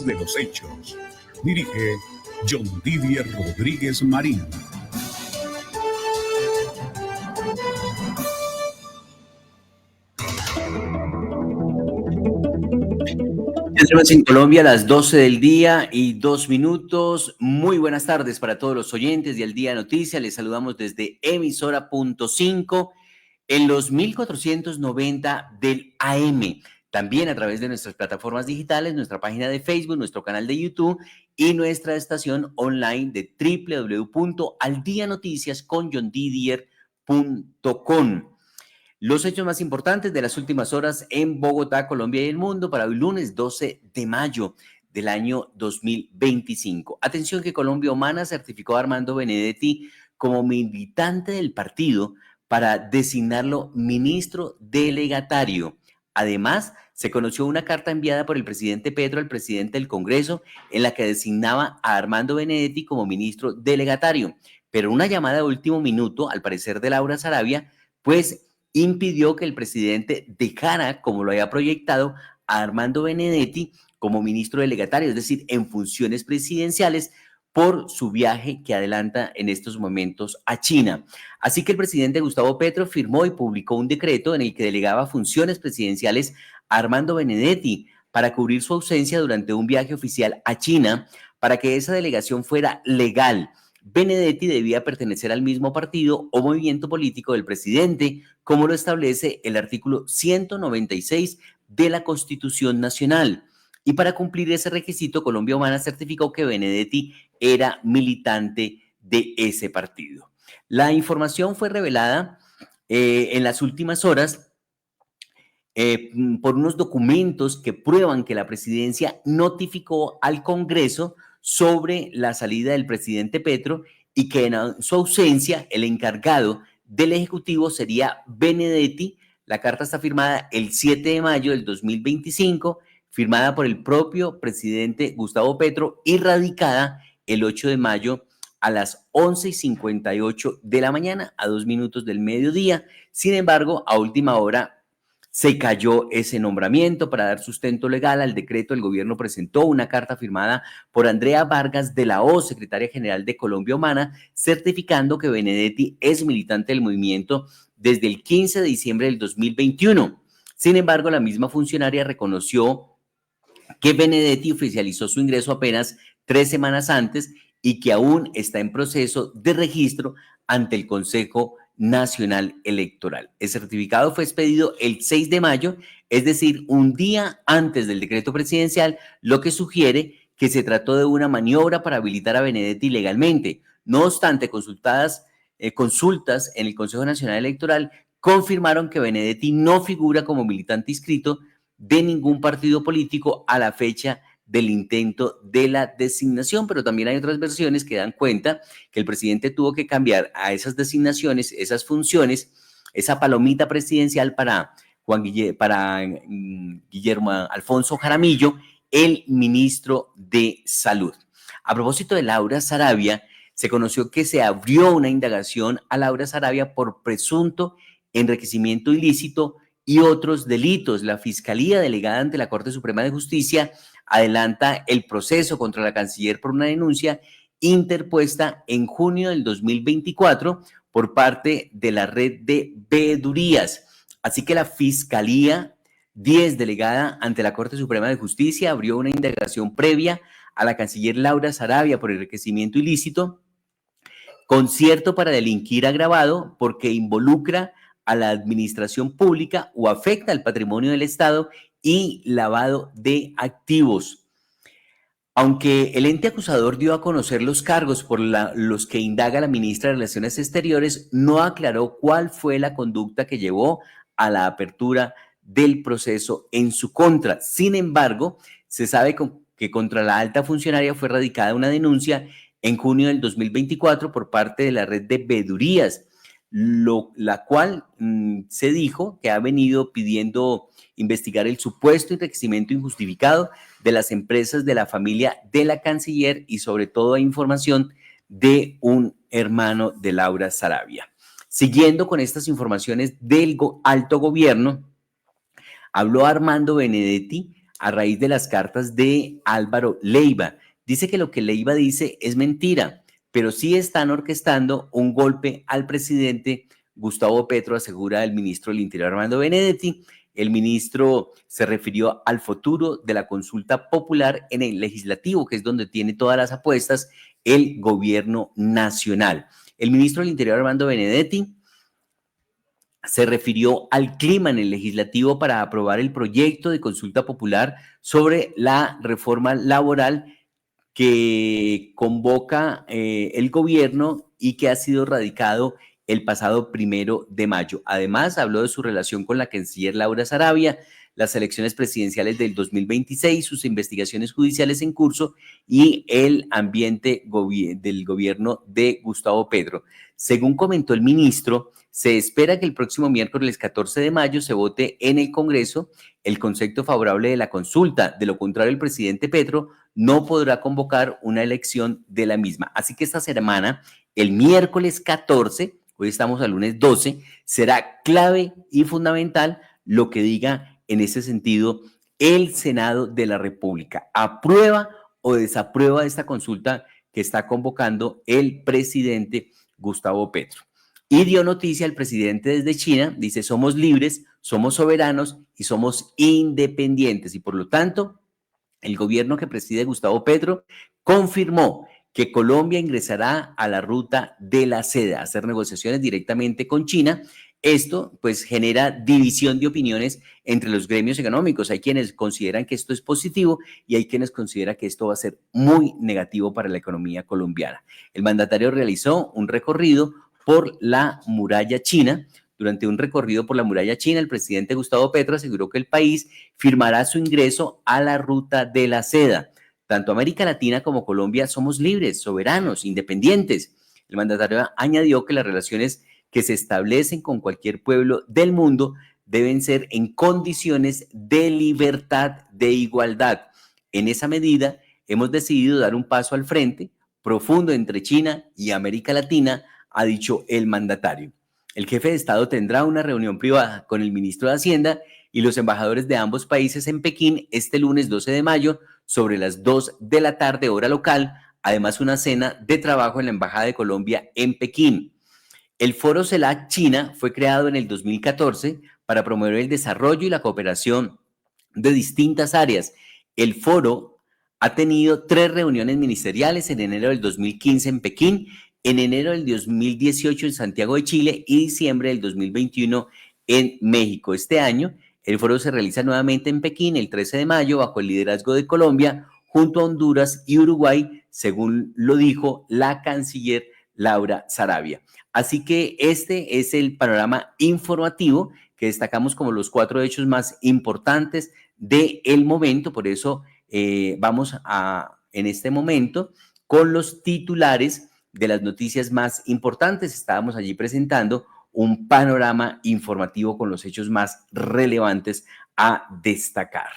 de los hechos. Dirige John Didier Rodríguez Marín. Tenemos en Colombia las 12 del día y 2 minutos. Muy buenas tardes para todos los oyentes de Al Día Noticias. Les saludamos desde emisora.5 en los 1490 del AM. También a través de nuestras plataformas digitales, nuestra página de Facebook, nuestro canal de YouTube y nuestra estación online de www.aldianoticiasconjohndidier.com. Los hechos más importantes de las últimas horas en Bogotá, Colombia y el mundo para hoy lunes 12 de mayo del año 2025. Atención que Colombia Humana certificó a Armando Benedetti como militante del partido para designarlo ministro delegatario. Además, se conoció una carta enviada por el presidente Petro al presidente del Congreso en la que designaba a Armando Benedetti como ministro delegatario. Pero una llamada de último minuto, al parecer de Laura Sarabia, pues impidió que el presidente dejara, como lo había proyectado, a Armando Benedetti como ministro delegatario, es decir, en funciones presidenciales por su viaje que adelanta en estos momentos a China. Así que el presidente Gustavo Petro firmó y publicó un decreto en el que delegaba funciones presidenciales a Armando Benedetti para cubrir su ausencia durante un viaje oficial a China, para que esa delegación fuera legal. Benedetti debía pertenecer al mismo partido o movimiento político del presidente, como lo establece el artículo 196 de la Constitución Nacional. Y para cumplir ese requisito, Colombia Humana certificó que Benedetti era militante de ese partido. La información fue revelada en las últimas horas por unos documentos que prueban que la presidencia notificó al Congreso sobre la salida del presidente Petro y que en su ausencia el encargado del Ejecutivo sería Benedetti. La carta está firmada el 7 de mayo del 2025, firmada por el propio presidente Gustavo Petro y radicada el 8 de mayo a las 11:58 de la mañana, a 2 minutos del mediodía. Sin embargo, a última hora se cayó ese nombramiento. Para dar sustento legal al decreto, el gobierno presentó una carta firmada por Andrea Vargas de la O, secretaria general de Colombia Humana, certificando que Benedetti es militante del movimiento desde el 15 de diciembre del 2021. Sin embargo, la misma funcionaria reconoció que Benedetti oficializó su ingreso apenas 3 semanas antes y que aún está en proceso de registro ante el Consejo Nacional Electoral. El certificado fue expedido el 6 de mayo, es decir, un día antes del decreto presidencial, lo que sugiere que se trató de una maniobra para habilitar a Benedetti legalmente. No obstante, consultas en el Consejo Nacional Electoral confirmaron que Benedetti no figura como militante inscrito de ningún partido político a la fecha del intento de la designación, pero también hay otras versiones que dan cuenta que el presidente tuvo que cambiar a esas designaciones, esas funciones, esa palomita presidencial para Guillermo Alfonso Jaramillo, el ministro de Salud. A propósito de Laura Sarabia, se conoció que se abrió una indagación a Laura Sarabia por presunto enriquecimiento ilícito y otros delitos. La Fiscalía delegada ante la Corte Suprema de Justicia adelanta el proceso contra la canciller por una denuncia interpuesta en junio del 2024 por parte de la red de veedurías. Así que la Fiscalía 10, delegada ante la Corte Suprema de Justicia, abrió una indagación previa a la canciller Laura Sarabia por enriquecimiento ilícito, concierto para delinquir agravado porque involucra a la administración pública o afecta al patrimonio del Estado y lavado de activos. Aunque el ente acusador dio a conocer los cargos por los que indaga la ministra de Relaciones Exteriores, no aclaró cuál fue la conducta que llevó a la apertura del proceso en su contra. Sin embargo, se sabe que contra la alta funcionaria fue radicada una denuncia en junio del 2024 por parte de la red de veedurías, la cual se dijo que ha venido pidiendo investigar el supuesto enriquecimiento injustificado de las empresas de la familia de la canciller y sobre todo hay información de un hermano de Laura Sarabia. Siguiendo con estas informaciones del alto gobierno, habló Armando Benedetti a raíz de las cartas de Álvaro Leiva. Dice que lo que Leiva dice es mentira, pero sí están orquestando un golpe al presidente Gustavo Petro, asegura el ministro del Interior Armando Benedetti. El ministro se refirió al futuro de la consulta popular en el legislativo, que es donde tiene todas las apuestas el gobierno nacional. El ministro del Interior Armando Benedetti se refirió al clima en el legislativo para aprobar el proyecto de consulta popular sobre la reforma laboral que convoca el gobierno y que ha sido radicado el pasado 1 de mayo. Además, habló de su relación con la canciller Laura Sarabia, las elecciones presidenciales del 2026, sus investigaciones judiciales en curso y el ambiente del gobierno de Gustavo Petro. Según comentó el ministro, se espera que el próximo miércoles 14 de mayo se vote en el Congreso el concepto favorable de la consulta. De lo contrario, el presidente Petro no podrá convocar una elección de la misma. Así que esta semana, el miércoles 14, hoy estamos al lunes 12, será clave y fundamental lo que diga en ese sentido el Senado de la República. ¿Aprueba o desaprueba esta consulta que está convocando el presidente Gustavo Petro? Y dio noticia al presidente desde China, dice, somos libres, somos soberanos y somos independientes. Y por lo tanto, el gobierno que preside Gustavo Petro confirmó que Colombia ingresará a la ruta de la seda, a hacer negociaciones directamente con China. Esto pues genera división de opiniones entre los gremios económicos. Hay quienes consideran que esto es positivo y hay quienes consideran que esto va a ser muy negativo para la economía colombiana. El mandatario realizó un recorrido por la muralla china. Durante un recorrido por la muralla china, el presidente Gustavo Petro aseguró que el país firmará su ingreso a la ruta de la seda. Tanto América Latina como Colombia somos libres, soberanos, independientes. El mandatario añadió que las relaciones que se establecen con cualquier pueblo del mundo deben ser en condiciones de libertad, de igualdad. En esa medida, hemos decidido dar un paso al frente profundo entre China y América Latina, ha dicho el mandatario. El jefe de Estado tendrá una reunión privada con el ministro de Hacienda y los embajadores de ambos países en Pekín este lunes 12 de mayo sobre las 2 de la tarde, hora local. Además, una cena de trabajo en la Embajada de Colombia en Pekín. El Foro CELAC China fue creado en el 2014 para promover el desarrollo y la cooperación de distintas áreas. El foro ha tenido 3 reuniones ministeriales en enero del 2015 en Pekín, en enero del 2018 en Santiago de Chile y diciembre del 2021 en México. Este año, el foro se realiza nuevamente en Pekín el 13 de mayo bajo el liderazgo de Colombia junto a Honduras y Uruguay, según lo dijo la canciller Laura Sarabia. Así que este es el panorama informativo que destacamos como los 4 hechos más importantes del momento. Por eso vamos en este momento con los titulares de las noticias más importantes. Estábamos allí presentando un panorama informativo con los hechos más relevantes a destacar.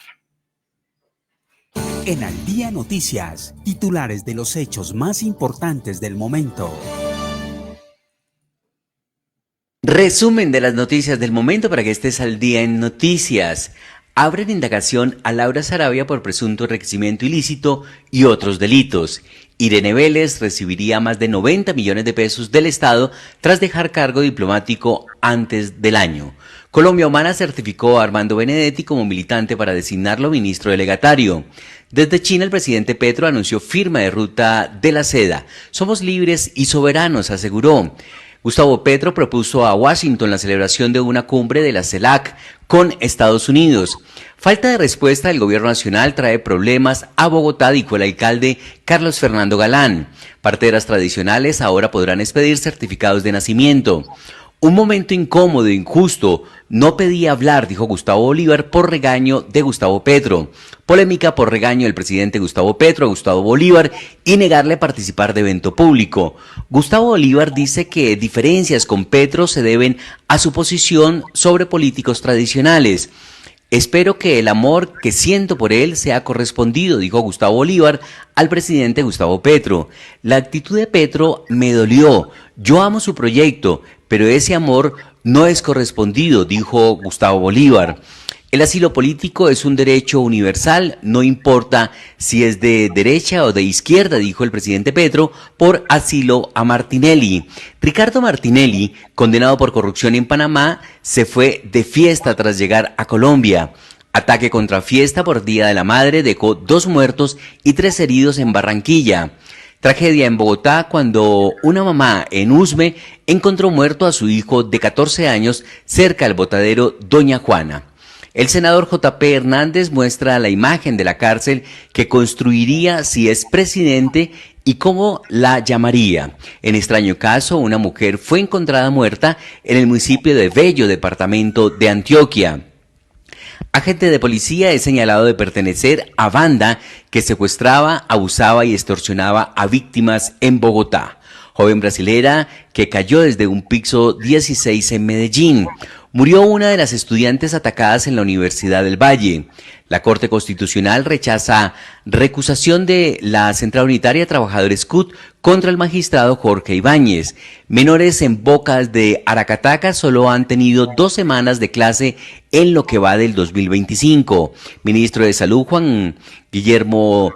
En Al Día Noticias, titulares de los hechos más importantes del momento. Resumen de las noticias del momento para que estés al día en noticias. Abren indagación a Laura Sarabia por presunto enriquecimiento ilícito y otros delitos. Irene Vélez recibiría más de 90 millones de pesos del Estado tras dejar cargo diplomático antes del año. Colombia Humana certificó a Armando Benedetti como militante para designarlo ministro delegatario. Desde China, el presidente Petro anunció firma de ruta de la seda. Somos libres y soberanos, aseguró. Gustavo Petro propuso a Washington la celebración de una cumbre de la CELAC con Estados Unidos. Falta de respuesta del gobierno nacional trae problemas a Bogotá, dijo el alcalde Carlos Fernando Galán. Parteras tradicionales ahora podrán expedir certificados de nacimiento. Un momento incómodo e injusto. No pedía hablar, dijo Gustavo Bolívar por regaño de Gustavo Petro. Polémica por regaño del presidente Gustavo Petro a Gustavo Bolívar y negarle participar de evento público. Gustavo Bolívar dice que diferencias con Petro se deben a su posición sobre políticos tradicionales. Espero que el amor que siento por él sea correspondido, dijo Gustavo Bolívar al presidente Gustavo Petro. La actitud de Petro me dolió. Yo amo su proyecto, pero ese amor no es correspondido, dijo Gustavo Bolívar. El asilo político es un derecho universal, no importa si es de derecha o de izquierda, dijo el presidente Petro, por asilo a Martinelli. Ricardo Martinelli, condenado por corrupción en Panamá, se fue de fiesta tras llegar a Colombia. Ataque contra fiesta por Día de la Madre dejó 2 muertos y 3 heridos en Barranquilla. Tragedia en Bogotá cuando una mamá en Usme encontró muerto a su hijo de 14 años cerca del botadero Doña Juana. El senador J.P. Hernández muestra la imagen de la cárcel que construiría si es presidente y cómo la llamaría. En extraño caso, una mujer fue encontrada muerta en el municipio de Bello, departamento de Antioquia. Agente de policía es señalado de pertenecer a banda que secuestraba, abusaba y extorsionaba a víctimas en Bogotá. Joven brasilera que cayó desde un piso 16 en Medellín. Murió una de las estudiantes atacadas en la Universidad del Valle. La Corte Constitucional rechaza recusación de la Central Unitaria de Trabajadores CUT contra el magistrado Jorge Ibáñez. Menores en Bocas de Aracataca solo han tenido 2 semanas de clase en lo que va del 2025. Ministro de Salud Juan Guillermo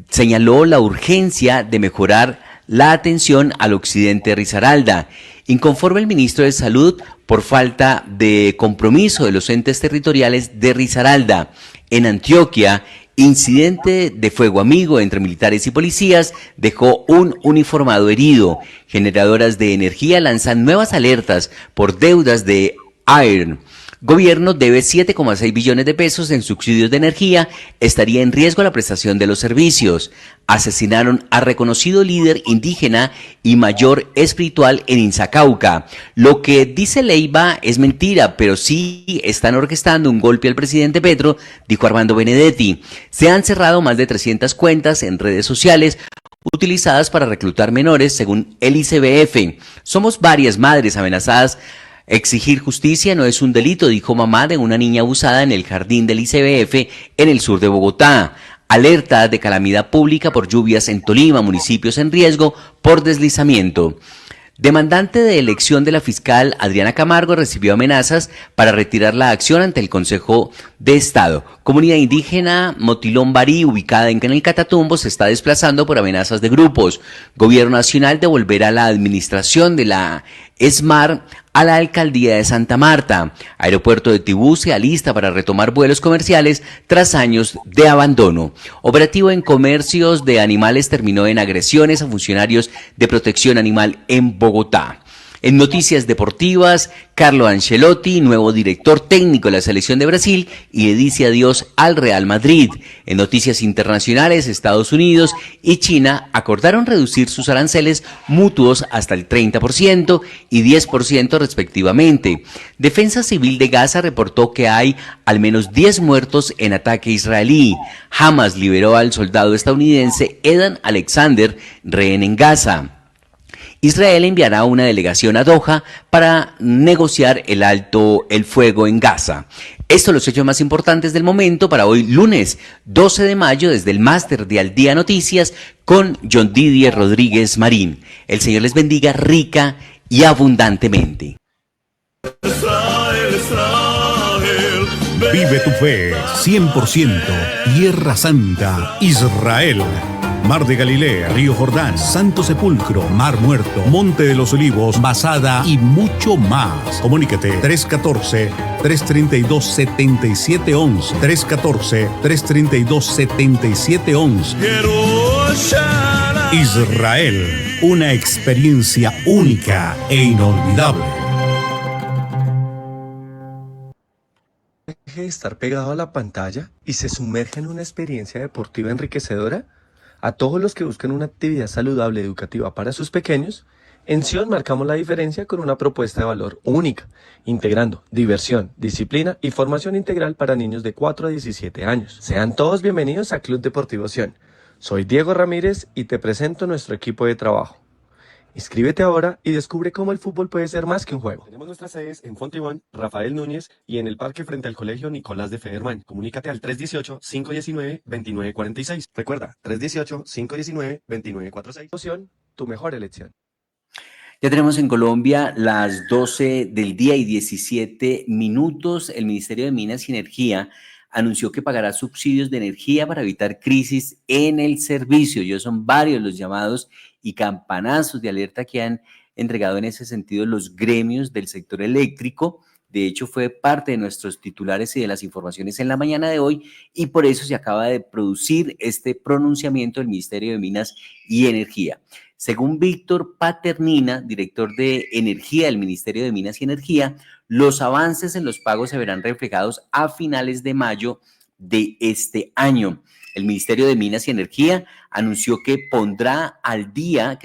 señaló la urgencia de mejorar la atención al occidente de Risaralda. Inconforme el ministro de Salud por falta de compromiso de los entes territoriales de Risaralda. En Antioquia, incidente de fuego amigo entre militares y policías dejó un uniformado herido. Generadoras de energía lanzan nuevas alertas por deudas de AER. Gobierno debe 7,6 billones de pesos en subsidios de energía, estaría en riesgo la prestación de los servicios. Asesinaron a reconocido líder indígena y mayor espiritual en Inzacauca. Lo que dice Leiva es mentira, pero sí están orquestando un golpe al presidente Petro, dijo Armando Benedetti. Se han cerrado más de 300 cuentas en redes sociales utilizadas para reclutar menores, según el ICBF. Somos varias madres amenazadas. Exigir justicia no es un delito, dijo mamá de una niña abusada en el jardín del ICBF en el sur de Bogotá. Alerta de calamidad pública por lluvias en Tolima, municipios en riesgo por deslizamiento. Demandante de elección de la fiscal Adriana Camargo recibió amenazas para retirar la acción ante el Consejo de Estado. Comunidad indígena Motilón Barí, ubicada en el Catatumbo, se está desplazando por amenazas de grupos. Gobierno Nacional devolverá la administración de la ESMAR a la Alcaldía de Santa Marta. Aeropuerto de Tibú se alista para retomar vuelos comerciales tras años de abandono. Operativo en comercios de animales terminó en agresiones a funcionarios de protección animal en Bogotá. En noticias deportivas, Carlo Ancelotti, nuevo director técnico de la selección de Brasil, y le dice adiós al Real Madrid. En noticias internacionales, Estados Unidos y China acordaron reducir sus aranceles mutuos hasta el 30% y 10% respectivamente. Defensa Civil de Gaza reportó que hay al menos 10 muertos en ataque israelí. Hamas liberó al soldado estadounidense Edan Alexander, rehén en Gaza. Israel enviará una delegación a Doha para negociar el alto el fuego en Gaza. Estos son los hechos más importantes del momento para hoy, lunes 12 de mayo, desde el máster de Al Día Noticias con John Didier Rodríguez Marín. El Señor les bendiga rica y abundantemente. Vive tu fe 100%. Tierra Santa, Israel. Mar de Galilea, Río Jordán, Santo Sepulcro, Mar Muerto, Monte de los Olivos, Masada y mucho más. Comunícate 314-332-7711. 314-332-7711. Israel, una experiencia única e inolvidable. Deje de estar pegado a la pantalla y se sumerge en una experiencia deportiva enriquecedora. A todos los que buscan una actividad saludable educativa para sus pequeños, en Sion marcamos la diferencia con una propuesta de valor única, integrando diversión, disciplina y formación integral para niños de 4 a 17 años. Sean todos bienvenidos a Club Deportivo Sion. Soy Diego Ramírez y te presento nuestro equipo de trabajo. Inscríbete ahora y descubre cómo el fútbol puede ser más que un juego. Tenemos nuestras sedes en Fontibón, Rafael Núñez y en el parque frente al Colegio Nicolás de Federman. Comunícate al 318-519-2946. Recuerda, 318-519-2946. Tu mejor elección. Ya tenemos en Colombia las 12 del día y 17 minutos. El Ministerio de Minas y Energía anunció que pagará subsidios de energía para evitar crisis en el servicio. Ya son varios los llamados y campanazos de alerta que han entregado en ese sentido los gremios del sector eléctrico. De hecho, fue parte de nuestros titulares y de las informaciones en la mañana de hoy, y por eso se acaba de producir este pronunciamiento del Ministerio de Minas y Energía. Según Víctor Paternina, director de Energía del Ministerio de Minas y Energía, los avances en los pagos se verán reflejados a finales de mayo de este año. El Ministerio de Minas y Energía anunció que se pondrá al día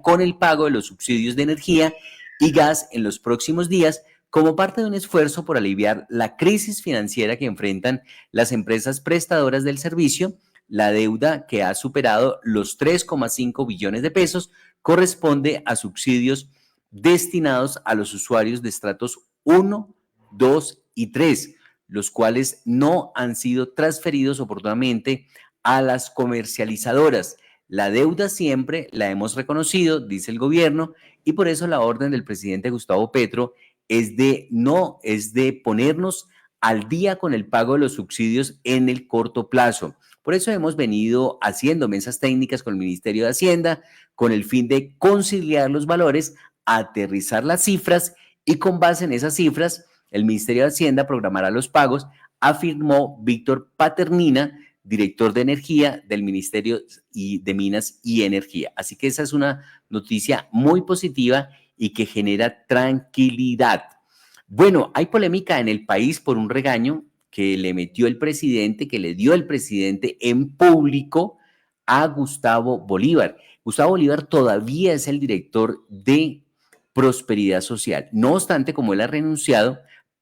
con el pago de los subsidios de energía y gas en los próximos días, como parte de un esfuerzo por aliviar la crisis financiera que enfrentan las empresas prestadoras del servicio. La deuda, que ha superado los 3,5 billones de pesos, corresponde a subsidios destinados a los usuarios de estratos 1, 2 y 3, los cuales no han sido transferidos oportunamente a las comercializadoras. La deuda siempre la hemos reconocido, dice el gobierno, y por eso la orden del presidente Gustavo Petro es de ponernos al día con el pago de los subsidios en el corto plazo. Por eso hemos venido haciendo mesas técnicas con el Ministerio de Hacienda con el fin de conciliar los valores, aterrizar las cifras, y con base en esas cifras, el Ministerio de Hacienda programará los pagos, afirmó Víctor Paternina, director de Energía del Ministerio de Minas y Energía. Así que esa es una noticia muy positiva y que genera tranquilidad. Bueno, hay polémica en el país por un regaño que le dio el presidente en público a Gustavo Bolívar. Gustavo Bolívar todavía es el director de Prosperidad Social. No obstante, como él ha renunciado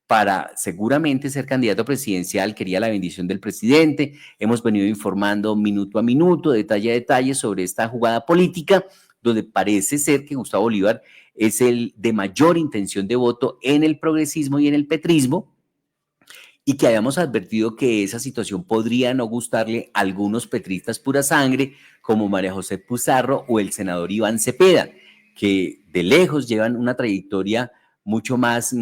para seguramente ser candidato presidencial, quería la bendición del presidente. Hemos venido informando minuto a minuto, detalle a detalle sobre esta jugada política, donde parece ser que Gustavo Bolívar es el de mayor intención de voto en el progresismo y en el petrismo, y que habíamos advertido que esa situación podría no gustarle a algunos petristas pura sangre, como María José Pizarro o el senador Iván Cepeda, que de lejos llevan una trayectoria mucho más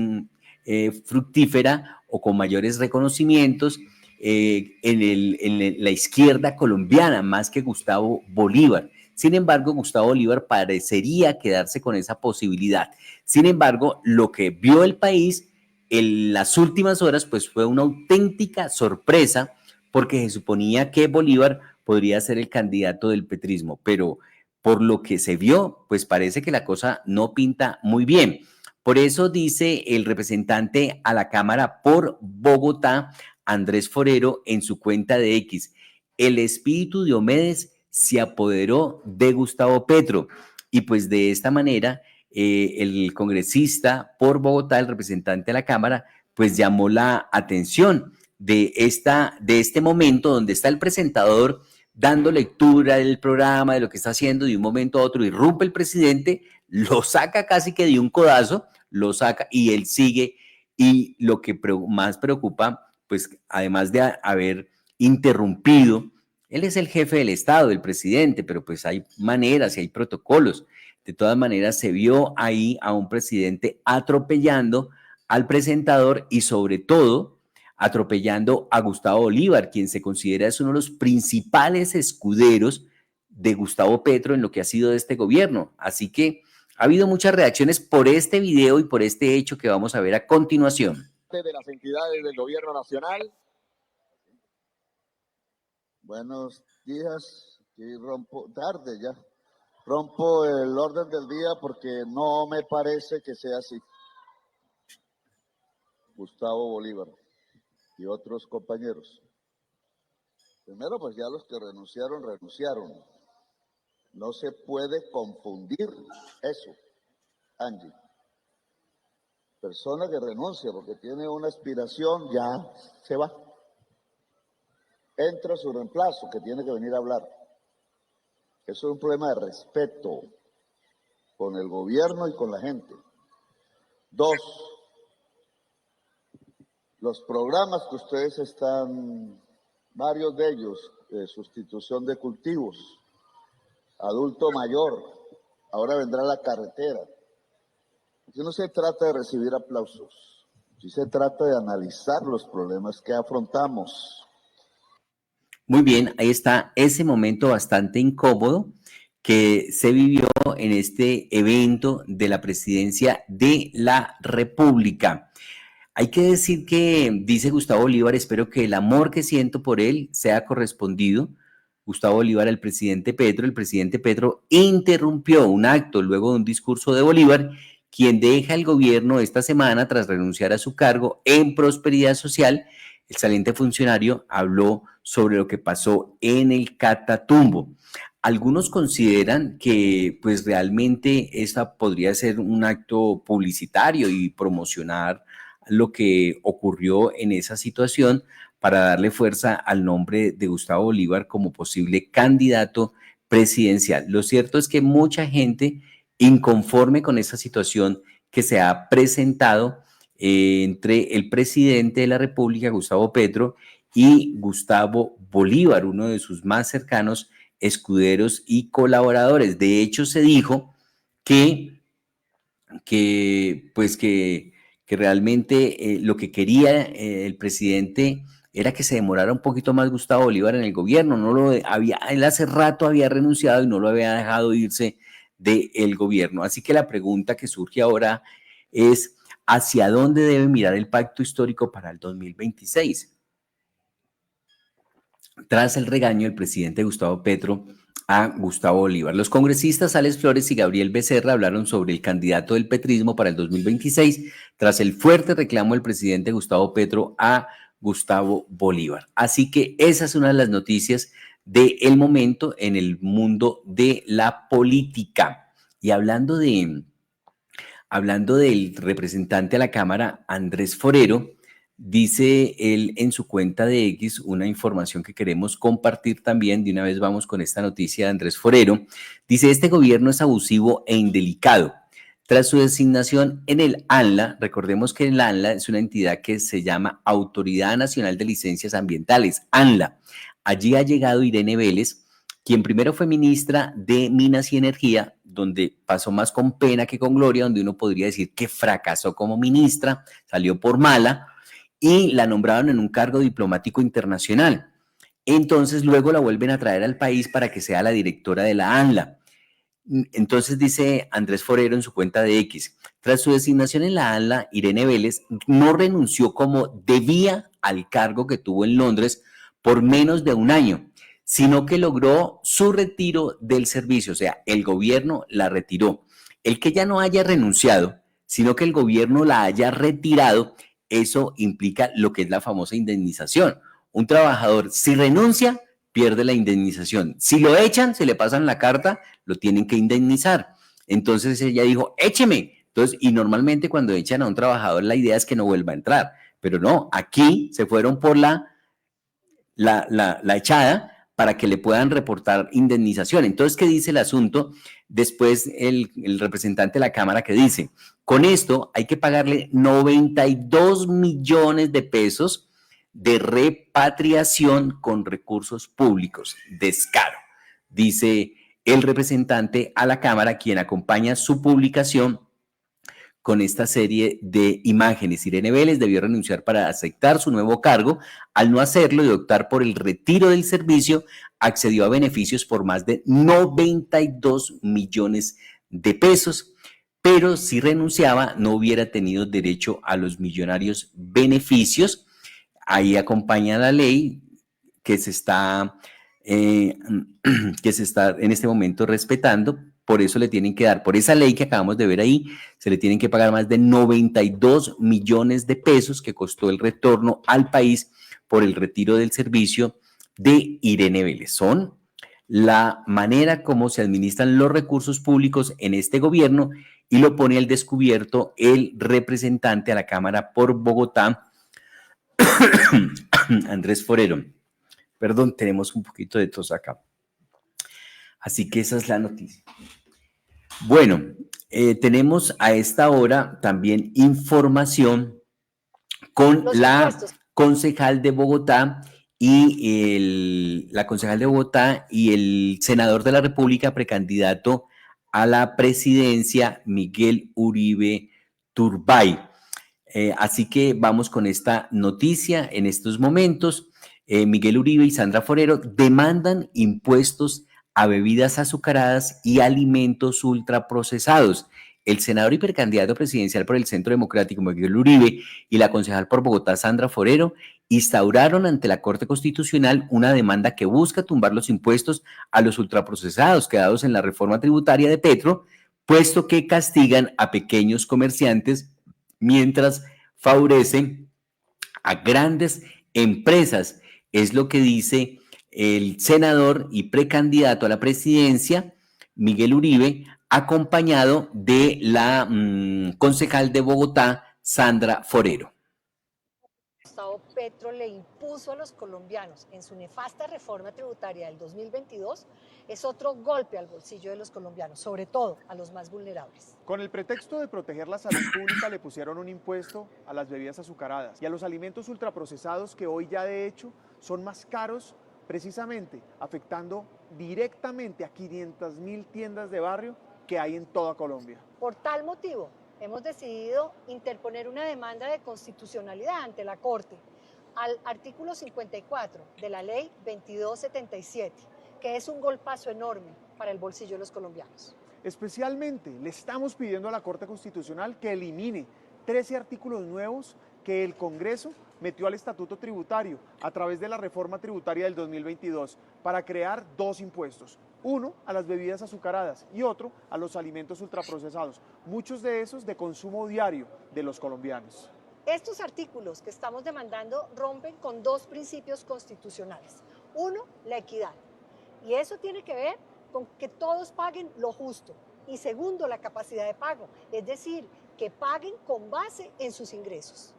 fructífera o con mayores reconocimientos en la izquierda colombiana, más que Gustavo Bolívar. Sin embargo, Gustavo Bolívar parecería quedarse con esa posibilidad. Sin embargo, lo que vio el país en las últimas horas, pues fue una auténtica sorpresa, porque se suponía que Bolívar podría ser el candidato del petrismo, pero por lo que se vio, pues parece que la cosa no pinta muy bien. Por eso dice el representante a la Cámara por Bogotá, Andrés Forero, en su cuenta de X: el espíritu de Diomedes se apoderó de Gustavo Petro. Y pues de esta manera, el congresista por Bogotá, el representante a la Cámara, pues llamó la atención de este momento donde está el presentador dando lectura del programa, de lo que está haciendo. De un momento a otro irrumpe el presidente, lo saca casi que de un codazo, lo saca y él sigue. Y lo que más preocupa, pues además de haber interrumpido, él es el jefe del Estado, el presidente, pero pues hay maneras y hay protocolos. De todas maneras, se vio ahí a un presidente atropellando al presentador y sobre todo atropellando a Gustavo Bolívar, quien se considera es uno de los principales escuderos de Gustavo Petro en lo que ha sido de este gobierno. Así que ha habido muchas reacciones por este video y por este hecho que vamos a ver a continuación. De las entidades del gobierno nacional. Buenos días, y rompo tarde ya. Rompo el orden del día porque no me parece que sea así. Gustavo Bolívar y otros compañeros. Primero, pues ya los que renunciaron, renunciaron. No se puede confundir eso, Angie. Persona que renuncia porque tiene una aspiración, ya se va. Entra su reemplazo, que tiene que venir a hablar. Eso es un problema de respeto con el gobierno y con la gente. Dos, los programas que ustedes están, varios de ellos, sustitución de cultivos, adulto mayor, ahora vendrá la carretera. Aquí no se trata de recibir aplausos, sí se trata de analizar los problemas que afrontamos. Muy bien, ahí está ese momento bastante incómodo que se vivió en este evento de la presidencia de la República. Hay que decir que, dice Gustavo Bolívar, espero que el amor que siento por él sea correspondido. Gustavo Bolívar, el presidente Petro interrumpió un acto luego de un discurso de Bolívar, quien deja el gobierno esta semana tras renunciar a su cargo en Prosperidad Social. El saliente funcionario habló sobre lo que pasó en el Catatumbo. Algunos consideran que pues realmente esta podría ser un acto publicitario y promocionar lo que ocurrió en esa situación para darle fuerza al nombre de Gustavo Bolívar como posible candidato presidencial. Lo cierto es que mucha gente inconforme con esa situación que se ha presentado entre el presidente de la República, Gustavo Petro, y Gustavo Bolívar, uno de sus más cercanos escuderos y colaboradores. De hecho, se dijo que realmente lo que quería el presidente era que se demorara un poquito más Gustavo Bolívar en el gobierno. Él hace rato había renunciado y no lo había dejado irse del gobierno. Así que la pregunta que surge ahora es, ¿hacia dónde debe mirar el pacto histórico para el 2026? Tras el regaño del presidente Gustavo Petro a Gustavo Bolívar. Los congresistas Alex Flores y Gabriel Becerra hablaron sobre el candidato del petrismo para el 2026 tras el fuerte reclamo del presidente Gustavo Petro a Gustavo Bolívar. Así que esa es una de las noticias del momento en el mundo de la política. Y hablando del representante a la Cámara, Andrés Forero, dice él en su cuenta de X una información que queremos compartir también. De una vez vamos con esta noticia de Andrés Forero. Dice, este gobierno es abusivo e indelicado. Tras su designación en el ANLA, recordemos que el ANLA es una entidad que se llama Autoridad Nacional de Licencias Ambientales, ANLA. Allí ha llegado Irene Vélez, quien primero fue ministra de Minas y Energía, donde pasó más con pena que con gloria, donde uno podría decir que fracasó como ministra, salió por mala, y la nombraron en un cargo diplomático internacional. Entonces luego la vuelven a traer al país para que sea la directora de la ANLA. Entonces dice Andrés Forero en su cuenta de X, tras su designación en la ANLA, Irene Vélez no renunció como debía al cargo que tuvo en Londres por menos de un año, sino que logró su retiro del servicio, o sea, el gobierno la retiró. El que ya no haya renunciado, sino que el gobierno la haya retirado, eso implica lo que es la famosa indemnización. Un trabajador, si renuncia, pierde la indemnización. Si lo echan, se le pasan la carta, lo tienen que indemnizar. Entonces ella dijo, écheme. Entonces, y normalmente cuando echan a un trabajador, la idea es que no vuelva a entrar. Pero no, aquí se fueron por la echada para que le puedan reportar indemnización. Entonces, ¿qué dice el asunto? Después el representante de la Cámara que dice, con esto hay que pagarle 92 millones de pesos de repatriación con recursos públicos. Descaro, dice el representante a la Cámara, quien acompaña su publicación con esta serie de imágenes. Irene Vélez debió renunciar para aceptar su nuevo cargo. Al no hacerlo y optar por el retiro del servicio, accedió a beneficios por más de 92 millones de pesos, pero si renunciaba no hubiera tenido derecho a los millonarios beneficios. Ahí acompaña la ley que se está en este momento respetando. Por eso le tienen que dar, por esa ley que acabamos de ver ahí, se le tienen que pagar más de 92 millones de pesos que costó el retorno al país por el retiro del servicio de Irene Vélez. Son la manera como se administran los recursos públicos en este gobierno y lo pone al descubierto el representante a la Cámara por Bogotá, Andrés Forero. Perdón, tenemos un poquito de tos acá. Así que esa es la noticia. Bueno, tenemos a esta hora también información con la concejal de Bogotá y la concejal de Bogotá y el senador de la República precandidato a la presidencia Miguel Uribe Turbay. Así que vamos con esta noticia en estos momentos. Miguel Uribe y Sandra Forero demandan impuestos a bebidas azucaradas y alimentos ultraprocesados. El senador y precandidato presidencial por el Centro Democrático, Miguel Uribe, y la concejal por Bogotá, Sandra Forero, instauraron ante la Corte Constitucional una demanda que busca tumbar los impuestos a los ultraprocesados quedados en la reforma tributaria de Petro, puesto que castigan a pequeños comerciantes mientras favorecen a grandes empresas. Es lo que dice el senador y precandidato a la presidencia, Miguel Uribe, acompañado de la concejal de Bogotá, Sandra Forero. Gustavo Petro le impuso a los colombianos en su nefasta reforma tributaria del 2022 es otro golpe al bolsillo de los colombianos, sobre todo a los más vulnerables. Con el pretexto de proteger la salud pública le pusieron un impuesto a las bebidas azucaradas y a los alimentos ultraprocesados que hoy ya de hecho son más caros, precisamente afectando directamente a 500.000 tiendas de barrio que hay en toda Colombia. Por tal motivo, hemos decidido interponer una demanda de constitucionalidad ante la Corte al artículo 54 de la Ley 2277, que es un golpazo enorme para el bolsillo de los colombianos. Especialmente le estamos pidiendo a la Corte Constitucional que elimine 13 artículos nuevos que el Congreso metió al Estatuto Tributario a través de la reforma tributaria del 2022 para crear dos impuestos. Uno a las bebidas azucaradas y otro a los alimentos ultraprocesados, muchos de esos de consumo diario de los colombianos. Estos artículos que estamos demandando rompen con dos principios constitucionales. Uno, la equidad. Y eso tiene que ver con que todos paguen lo justo. Y segundo, la capacidad de pago, es decir, que paguen con base en sus ingresos.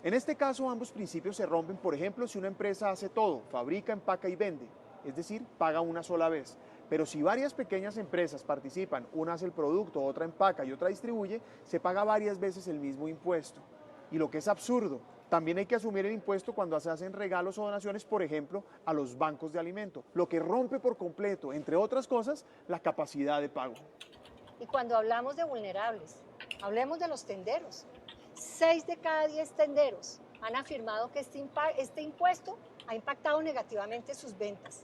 En este caso, ambos principios se rompen, por ejemplo, si una empresa hace todo, fabrica, empaca y vende, es decir, paga una sola vez. Pero si varias pequeñas empresas participan, una hace el producto, otra empaca y otra distribuye, se paga varias veces el mismo impuesto. Y lo que es absurdo, también hay que asumir el impuesto cuando se hacen regalos o donaciones, por ejemplo, a los bancos de alimento, lo que rompe por completo, entre otras cosas, la capacidad de pago. Y cuando hablamos de vulnerables, hablemos de los tenderos. 6 de cada 10 tenderos han afirmado que este impuesto ha impactado negativamente sus ventas.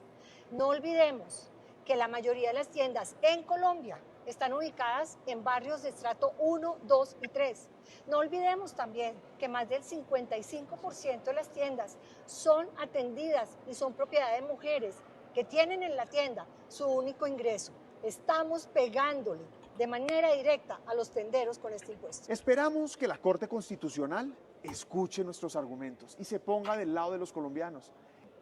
No olvidemos que la mayoría de las tiendas en Colombia están ubicadas en barrios de estrato 1, 2 y 3. No olvidemos también que más del 55% de las tiendas son atendidas y son propiedad de mujeres que tienen en la tienda su único ingreso. Estamos pegándole de manera directa a los tenderos con este impuesto. Esperamos que la Corte Constitucional escuche nuestros argumentos y se ponga del lado de los colombianos.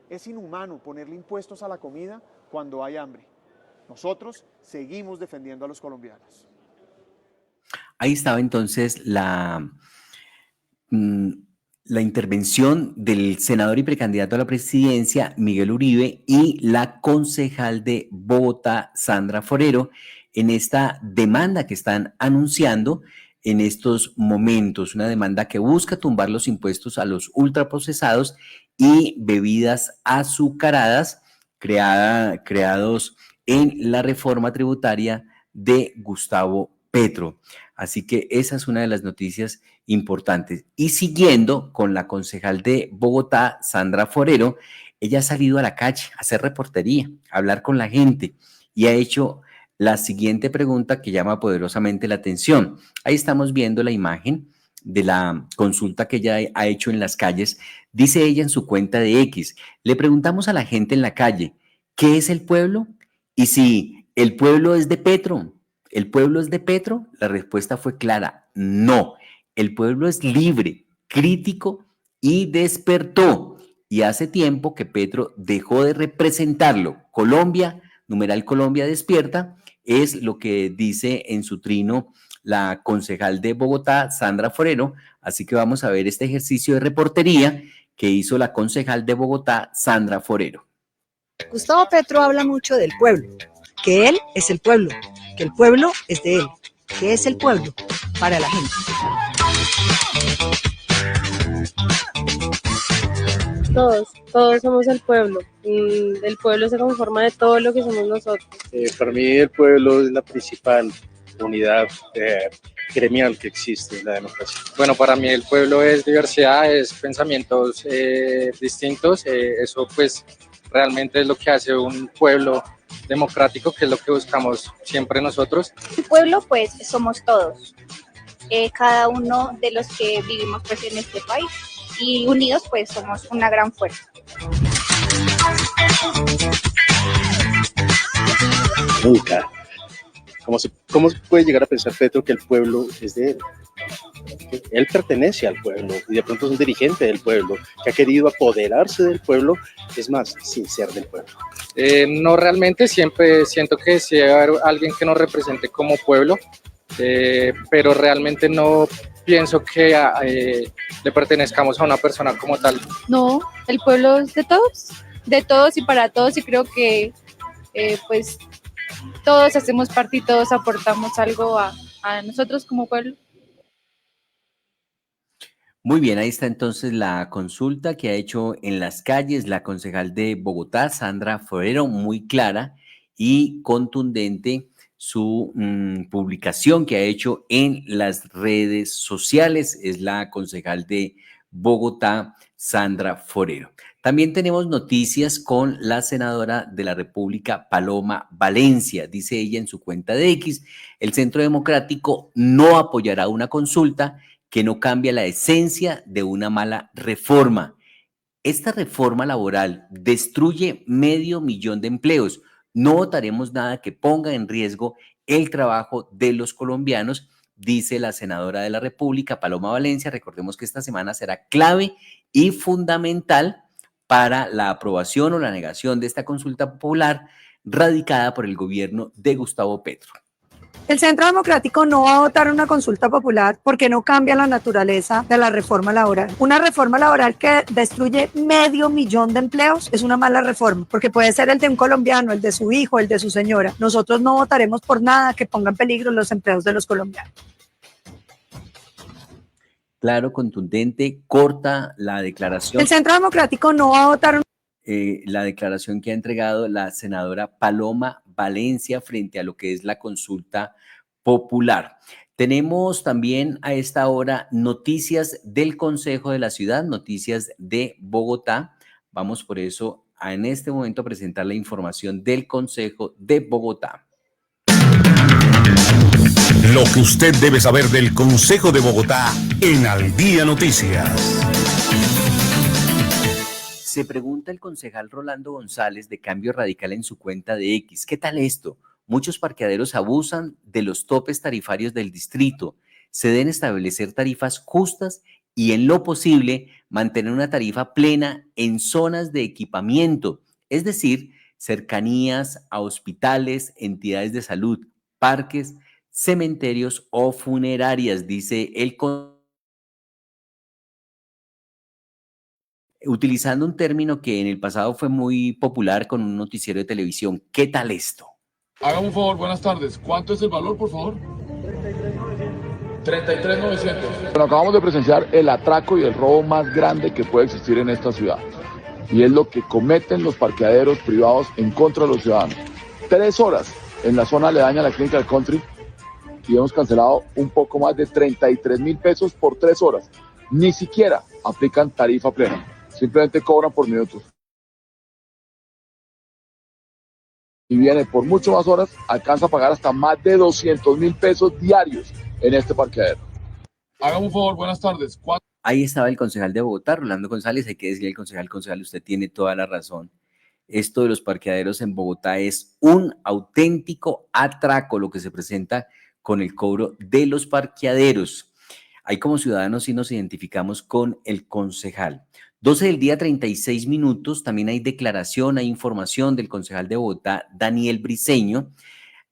Es inhumano ponerle impuestos a la comida cuando hay hambre. Nosotros seguimos defendiendo a los colombianos. Ahí estaba entonces la intervención del senador y precandidato a la presidencia, Miguel Uribe, y la concejal de Bogotá, Sandra Forero, en esta demanda que están anunciando en estos momentos, una demanda que busca tumbar los impuestos a los ultraprocesados y bebidas azucaradas creados en la reforma tributaria de Gustavo Petro. Así que esa es una de las noticias importantes. Y siguiendo con la concejal de Bogotá, Sandra Forero, ella ha salido a la calle a hacer reportería, a hablar con la gente y ha hecho la siguiente pregunta que llama poderosamente la atención. Ahí estamos viendo la imagen de la consulta que ella ha hecho en las calles. Dice ella en su cuenta de X, le preguntamos a la gente en la calle, ¿qué es el pueblo? Y si el pueblo es de Petro, ¿el pueblo es de Petro? La respuesta fue clara, no. El pueblo es libre, crítico y despertó. Y hace tiempo que Petro dejó de representarlo. Colombia, numeral Colombia despierta, es lo que dice en su trino la concejal de Bogotá, Sandra Forero. Así que vamos a ver este ejercicio de reportería que hizo la concejal de Bogotá, Sandra Forero. Gustavo Petro habla mucho del pueblo, que él es el pueblo, que el pueblo es de él, que es el pueblo para la gente. todos somos el pueblo. El pueblo se conforma de todo lo que somos nosotros. Para mí el pueblo es la principal unidad gremial que existe en la democracia. Bueno, para mí el pueblo es diversidad, es pensamientos distintos, eso pues realmente es lo que hace un pueblo democrático, que es lo que buscamos siempre nosotros. El pueblo pues somos todos, cada uno de los que vivimos pues en este país, y unidos pues somos una gran fuerza. Nunca. ¿Cómo puede llegar a pensar Petro que el pueblo es de él? Él pertenece al pueblo y de pronto es un dirigente del pueblo que ha querido apoderarse del pueblo, es más, sin ser del pueblo. No, realmente siempre siento que sí debe haber alguien que nos represente como pueblo, pero realmente no pienso que le pertenezcamos a una persona como tal. No, el pueblo es de todos y para todos, y creo que pues todos hacemos parte y todos aportamos algo a nosotros como pueblo. Muy bien, ahí está entonces la consulta que ha hecho en las calles la concejal de Bogotá, Sandra Forero, muy clara y contundente su publicación que ha hecho en las redes sociales. Es la concejal de Bogotá, Sandra Forero. También tenemos noticias con la senadora de la República, Paloma Valencia. Dice ella en su cuenta de X, el Centro Democrático no apoyará una consulta que no cambia la esencia de una mala reforma. Esta reforma laboral destruye 500,000 de empleos. No votaremos nada que ponga en riesgo el trabajo de los colombianos, dice la senadora de la República, Paloma Valencia. Recordemos que esta semana será clave y fundamental para la aprobación o la negación de esta consulta popular radicada por el gobierno de Gustavo Petro. El Centro Democrático no va a votar una consulta popular porque no cambia la naturaleza de la reforma laboral. Una reforma laboral que destruye 500,000 de empleos es una mala reforma, porque puede ser el de un colombiano, el de su hijo, el de su señora. Nosotros no votaremos por nada que ponga en peligro los empleos de los colombianos. Claro, contundente, corta la declaración. El Centro Democrático no va a votar la declaración que ha entregado la senadora Paloma Valencia frente a lo que es la consulta popular. Tenemos también a esta hora noticias del Consejo de la Ciudad, noticias de Bogotá. Vamos por eso en este momento a presentar la información del Consejo de Bogotá. Lo que usted debe saber del Consejo de Bogotá en Al Día Noticias. Se pregunta el concejal Rolando González de Cambio Radical en su cuenta de X. ¿Qué tal esto? Muchos parqueaderos abusan de los topes tarifarios del distrito. Se deben establecer tarifas justas y en lo posible mantener una tarifa plena en zonas de equipamiento, es decir, cercanías a hospitales, entidades de salud, parques, cementerios o funerarias, dice el utilizando un término que en el pasado fue muy popular con un noticiero de televisión. ¿Qué tal esto? Hágame un favor, buenas tardes. ¿Cuánto es el valor, por favor? 33,900. Bueno, acabamos de presenciar el atraco y el robo más grande que puede existir en esta ciudad. Y es lo que cometen los parqueaderos privados en contra de los ciudadanos. 3 horas en la zona aledaña a la clínica del Country y hemos cancelado un poco más de 33,000 pesos por 3 horas. Ni siquiera aplican tarifa plena. Simplemente cobran por minutos. Y viene por mucho más horas, alcanza a pagar hasta más de 200,000 pesos diarios en este parqueadero. Hágame un favor, buenas tardes. Ahí estaba el concejal de Bogotá, Rolando González. Hay que decirle al concejal, usted tiene toda la razón. Esto de los parqueaderos en Bogotá es un auténtico atraco lo que se presenta con el cobro de los parqueaderos. Ahí como ciudadanos sí nos identificamos con el concejal. 12 del día, 36 minutos. También hay declaración, hay información del concejal de Bogotá, Daniel Briceño.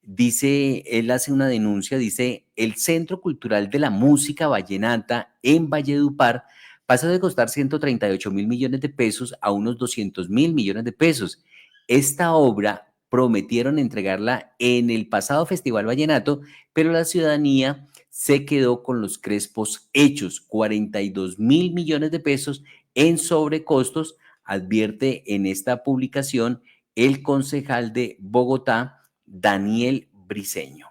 Dice, él hace una denuncia, dice, el Centro Cultural de la Música Vallenata en Valledupar pasa de costar 138,000 millones de pesos a unos 200,000 millones de pesos. Esta obra prometieron entregarla en el pasado Festival Vallenato, pero la ciudadanía se quedó con los crespos hechos, 42,000 millones de pesos en sobrecostos, advierte en esta publicación el concejal de Bogotá, Daniel Briceño.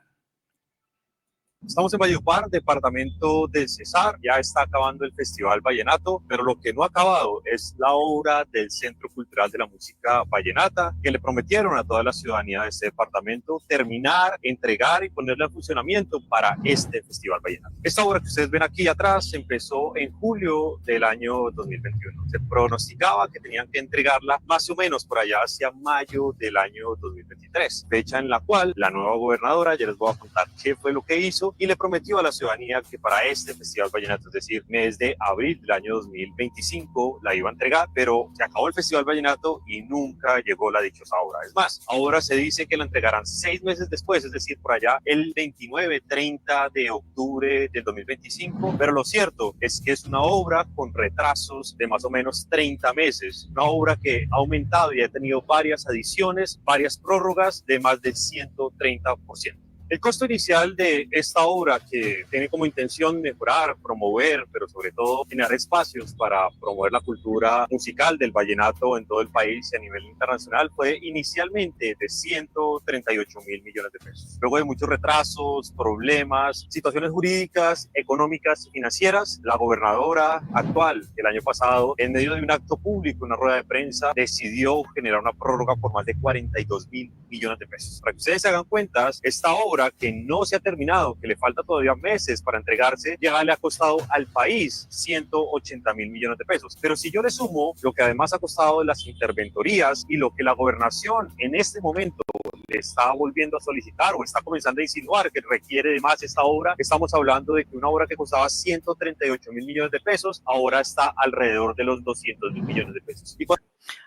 Estamos en Valledupar, departamento del Cesar. Ya está acabando el Festival Vallenato, pero lo que no ha acabado es la obra del Centro Cultural de la Música Vallenata, que le prometieron a toda la ciudadanía de este departamento terminar, entregar y ponerla en funcionamiento para este Festival Vallenato. Esta obra que ustedes ven aquí atrás empezó en julio del año 2021. Se pronosticaba que tenían que entregarla más o menos por allá hacia mayo del año 2023, fecha en la cual la nueva gobernadora, ya les voy a contar qué fue lo que hizo, y le prometió a la ciudadanía que para este Festival Vallenato, es decir, mes de abril del año 2025, la iba a entregar, pero se acabó el Festival Vallenato y nunca llegó la dichosa obra. Es más, ahora se dice que la entregarán 6 meses después, es decir, por allá el 29-30 de octubre del 2025, pero lo cierto es que es una obra con retrasos de más o menos 30 meses, una obra que ha aumentado y ha tenido varias adiciones, varias prórrogas de más del 130%. El costo inicial de esta obra, que tiene como intención mejorar, promover, pero sobre todo generar espacios para promover la cultura musical del vallenato en todo el país y a nivel internacional, fue inicialmente de 138.000 millones de pesos. Luego de muchos retrasos, problemas, situaciones jurídicas, económicas y financieras, la gobernadora actual el año pasado, en medio de un acto público, una rueda de prensa, decidió generar una prórroga por más de 42.000 millones de pesos. Para que ustedes se hagan cuentas, esta obra que no se ha terminado, que le falta todavía meses para entregarse, ya le ha costado al país 180.000 millones de pesos. Pero si yo le sumo lo que además ha costado de las interventorías y lo que la gobernación en este momento le está volviendo a solicitar o está comenzando a insinuar que requiere de más esta obra, estamos hablando de que una obra que costaba 138.000 millones de pesos ahora está alrededor de los 200.000 millones de pesos.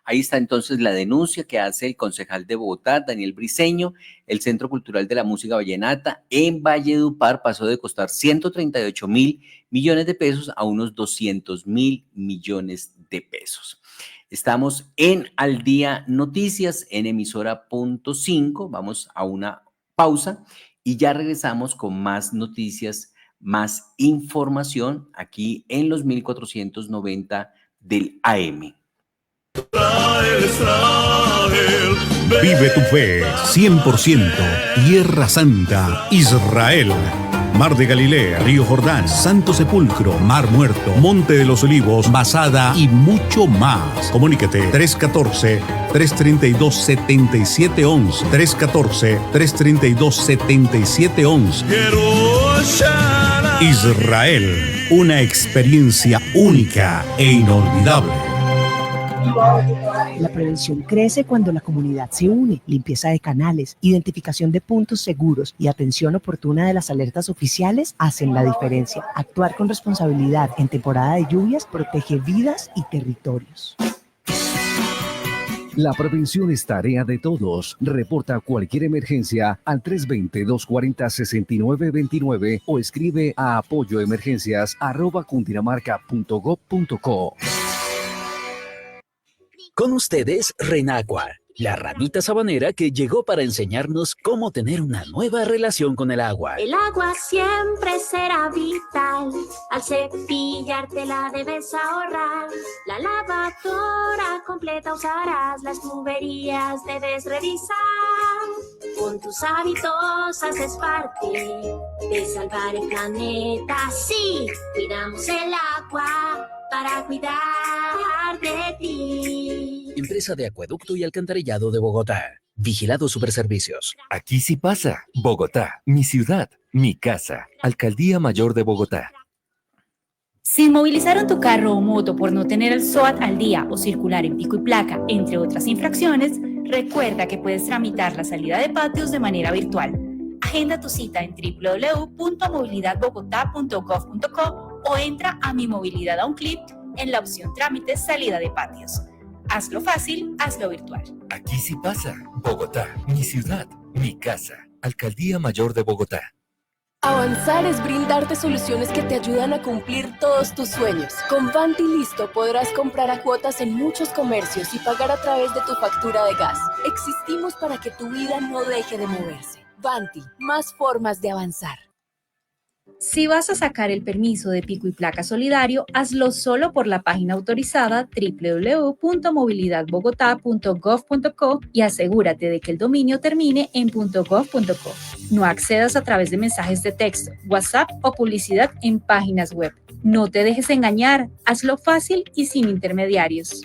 Ahí está entonces la denuncia que hace el concejal de Bogotá, Daniel Briceño. El Centro Cultural de la Música Vallenata en Valledupar pasó de costar 138.000 millones de pesos a unos 200.000 millones de pesos. Estamos en Al Día Noticias en emisora.5. Vamos a una pausa y ya regresamos con más noticias, más información aquí en los 1490 del AM. Vive tu fe, 100%, Tierra Santa, Israel. Mar de Galilea, Río Jordán, Santo Sepulcro, Mar Muerto, Monte de los Olivos, Masada y mucho más. Comunícate 314-332-7711. 314-332-7711. Israel, una experiencia única e inolvidable. La prevención crece cuando la comunidad se une. Limpieza de canales, identificación de puntos seguros y atención oportuna de las alertas oficiales hacen la diferencia. Actuar con responsabilidad en temporada de lluvias protege vidas y territorios. La prevención es tarea de todos. Reporta cualquier emergencia al 320-240-6929 o escribe a apoyoemergencias@cundinamarca.gov.co. Con ustedes, Renagua, la ranita sabanera que llegó para enseñarnos cómo tener una nueva relación con el agua. El agua siempre será vital, al cepillarte la debes ahorrar. La lavadora completa usarás, las tuberías debes revisar. Con tus hábitos haces parte de salvar el planeta. Sí, cuidamos el agua para cuidar de ti. Empresa de Acueducto y Alcantarillado de Bogotá. Vigilado Superservicios. Aquí sí pasa. Bogotá, mi ciudad, mi casa. Alcaldía Mayor de Bogotá. Si inmovilizaron tu carro o moto por no tener el SOAT al día o circular en pico y placa, entre otras infracciones, recuerda que puedes tramitar la salida de patios de manera virtual. Agenda tu cita en www.movilidadbogotá.gov.co o entra a Mi Movilidad a un clic en la opción Trámites Salida de Patios. Hazlo fácil, hazlo virtual. Aquí sí pasa. Bogotá, mi ciudad, mi casa. Alcaldía Mayor de Bogotá. Avanzar es brindarte soluciones que te ayudan a cumplir todos tus sueños. Con Vanti Listo podrás comprar a cuotas en muchos comercios y pagar a través de tu factura de gas. Existimos para que tu vida no deje de moverse. Vanti, más formas de avanzar. Si vas a sacar el permiso de pico y placa solidario, hazlo solo por la página autorizada www.movilidadbogotá.gov.co y asegúrate de que el dominio termine en .gov.co. No accedas a través de mensajes de texto, WhatsApp o publicidad en páginas web. No te dejes engañar, hazlo fácil y sin intermediarios.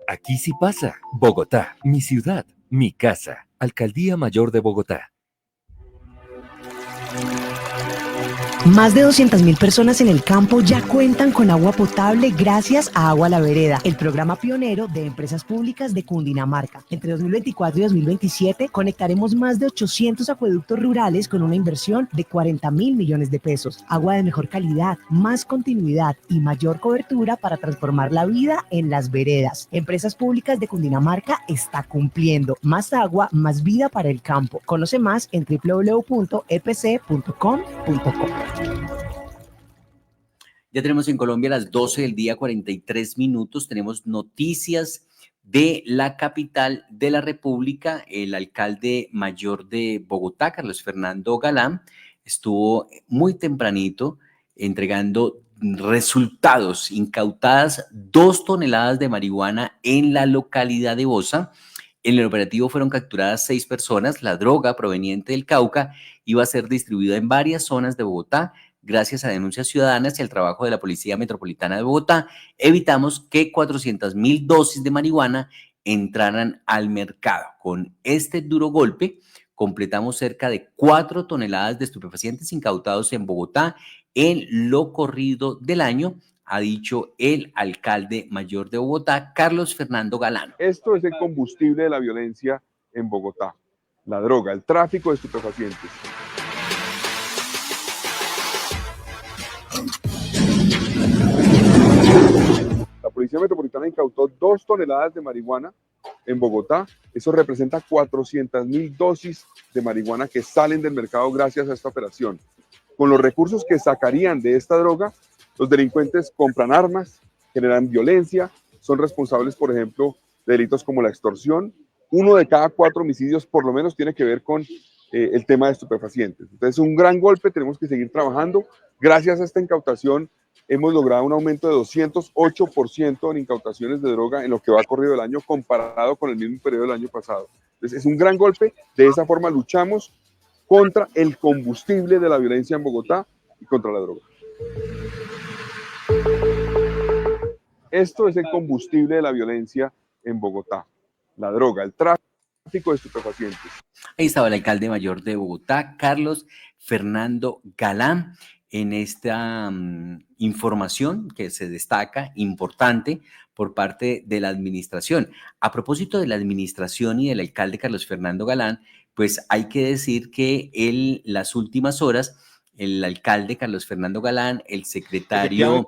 Aquí sí pasa. Bogotá, mi ciudad, mi casa. Alcaldía Mayor de Bogotá. Más de 200.000 personas en el campo ya cuentan con agua potable gracias a Agua La Vereda, el programa pionero de empresas públicas de Cundinamarca. Entre 2024 y 2027 conectaremos más de 800 acueductos rurales con una inversión de 40.000 millones de pesos. Agua de mejor calidad, más continuidad y mayor cobertura para transformar la vida en las veredas. Empresas Públicas de Cundinamarca está cumpliendo. Más agua, más vida para el campo. Conoce más en www.epc.com.co. Ya tenemos en Colombia las 12 del día, 43 minutos. Tenemos noticias de la capital de la República. El alcalde mayor de Bogotá, Carlos Fernando Galán, estuvo muy tempranito entregando resultados. Incautadas 2 toneladas de marihuana en la localidad de Bosa. En el operativo fueron capturadas 6 personas. La droga proveniente del Cauca iba a ser distribuida en varias zonas de Bogotá. Gracias a denuncias ciudadanas y al trabajo de la Policía Metropolitana de Bogotá, evitamos que 400.000 dosis de marihuana entraran al mercado. Con este duro golpe, completamos cerca de 4 toneladas de estupefacientes incautados en Bogotá en lo corrido del año, ha dicho el alcalde mayor de Bogotá, Carlos Fernando Galán. Esto es el combustible de la violencia en Bogotá, la droga, el tráfico de estupefacientes. La Policía Metropolitana incautó 2 toneladas de marihuana en Bogotá. Eso representa 400.000 dosis de marihuana que salen del mercado gracias a esta operación. Con los recursos que sacarían de esta droga, los delincuentes compran armas, generan violencia, son responsables, por ejemplo, de delitos como la extorsión. 1 de cada 4 homicidios, por lo menos, tiene que ver con el tema de estupefacientes. Entonces, un gran golpe, tenemos que seguir trabajando. Gracias a esta incautación, hemos logrado un aumento de 208% en incautaciones de droga en lo que va corrido el año comparado con el mismo periodo del año pasado. Entonces, es un gran golpe. De esa forma luchamos contra el combustible de la violencia en Bogotá y contra la droga. Esto es el combustible de la violencia en Bogotá, la droga, el tráfico de estupefacientes. Ahí estaba el alcalde mayor de Bogotá, Carlos Fernando Galán, en esta información que se destaca, importante, por parte de la administración. A propósito de la administración y del alcalde Carlos Fernando Galán, pues hay que decir que en las últimas horas, el alcalde Carlos Fernando Galán, el secretario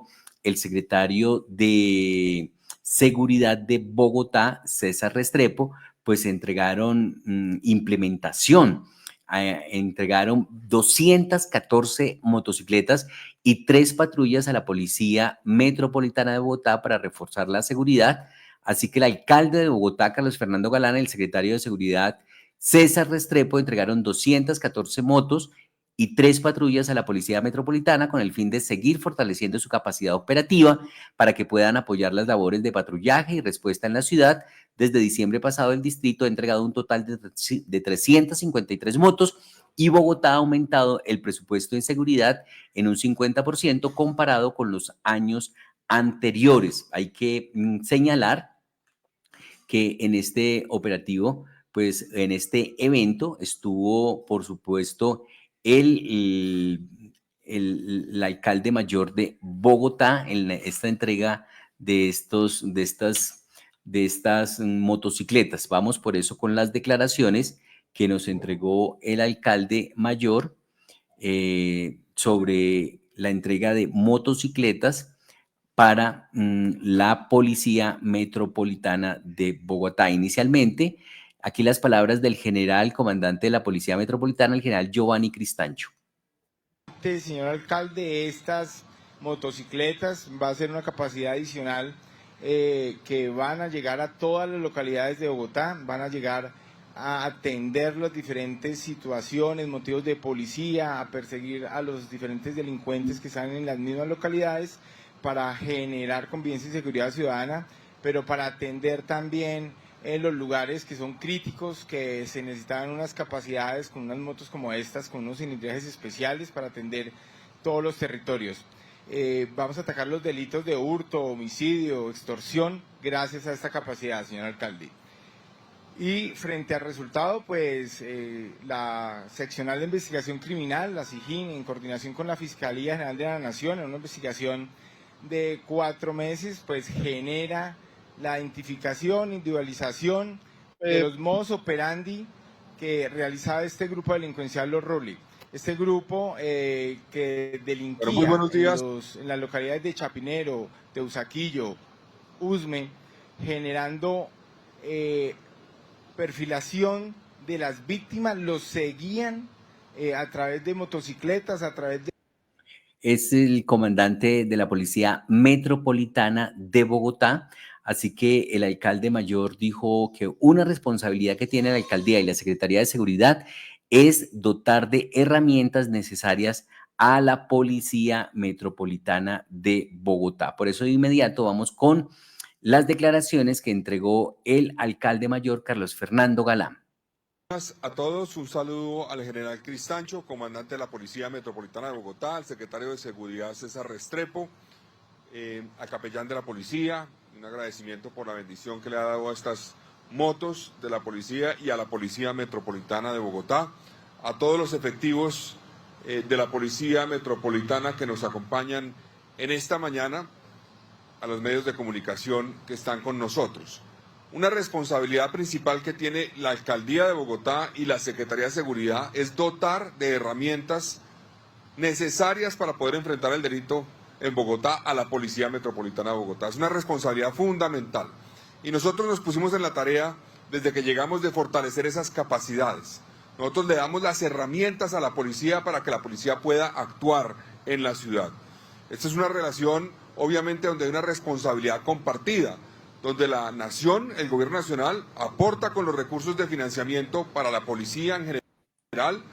de Seguridad de Bogotá, César Restrepo, pues entregaron implementación. Entregaron 214 motocicletas y 3 patrullas a la Policía Metropolitana de Bogotá para reforzar la seguridad. Así que el alcalde de Bogotá, Carlos Fernando Galán, el secretario de Seguridad, César Restrepo, entregaron 214 motos y 3 patrullas a la Policía Metropolitana con el fin de seguir fortaleciendo su capacidad operativa para que puedan apoyar las labores de patrullaje y respuesta en la ciudad. Desde diciembre pasado, el distrito ha entregado un total de 353 motos y Bogotá ha aumentado el presupuesto en seguridad en un 50% comparado con los años anteriores. Hay que señalar que en este operativo, pues en este evento estuvo, por supuesto, el alcalde mayor de Bogotá en esta entrega de estas motocicletas. Vamos por eso con las declaraciones que nos entregó el alcalde mayor sobre la entrega de motocicletas para la Policía Metropolitana de Bogotá. Inicialmente, aquí las palabras del general comandante de la Policía Metropolitana, el general Giovanni Cristancho. Señor alcalde, estas motocicletas va a ser una capacidad adicional que van a llegar a todas las localidades de Bogotá, van a llegar a atender las diferentes situaciones, motivos de policía, a perseguir a los diferentes delincuentes que están en las mismas localidades para generar convivencia y seguridad ciudadana, pero para atender también en los lugares que son críticos, que se necesitan unas capacidades con unas motos como estas, con unos cilindrajes especiales para atender todos los territorios. Vamos a atacar los delitos de hurto, homicidio, extorsión, gracias a esta capacidad, señor alcalde. Y frente al resultado, pues la Seccional de Investigación Criminal, la SIGIN, en coordinación con la Fiscalía General de la Nación, en una investigación de 4 meses, pues genera la identificación, individualización de los modus operandi que realizaba este grupo delincuencial Los Roli. Este grupo que delinquía en las localidades de Chapinero, Teusaquillo, Usme, generando perfilación de las víctimas, los seguían a través de motocicletas, a través de... Es el comandante de la Policía Metropolitana de Bogotá, así que el alcalde mayor dijo que una responsabilidad que tiene la alcaldía y la Secretaría de Seguridad es dotar de herramientas necesarias a la Policía Metropolitana de Bogotá. Por eso de inmediato vamos con las declaraciones que entregó el alcalde mayor Carlos Fernando Galán. A todos, un saludo al general Cristancho, comandante de la Policía Metropolitana de Bogotá, al secretario de Seguridad César Restrepo, al capellán de la policía, un agradecimiento por la bendición que le ha dado a estas motos de la policía y a la Policía Metropolitana de Bogotá, a todos los efectivos de la Policía Metropolitana que nos acompañan en esta mañana, a los medios de comunicación que están con nosotros. Una responsabilidad principal que tiene la Alcaldía de Bogotá y la Secretaría de Seguridad es dotar de herramientas necesarias para poder enfrentar el delito en Bogotá a la Policía Metropolitana de Bogotá. Es una responsabilidad fundamental. Y nosotros nos pusimos en la tarea, desde que llegamos, de fortalecer esas capacidades. Nosotros le damos las herramientas a la policía para que la policía pueda actuar en la ciudad. Esta es una relación, obviamente, donde hay una responsabilidad compartida, donde la nación, el gobierno nacional, aporta con los recursos de financiamiento para la policía en general.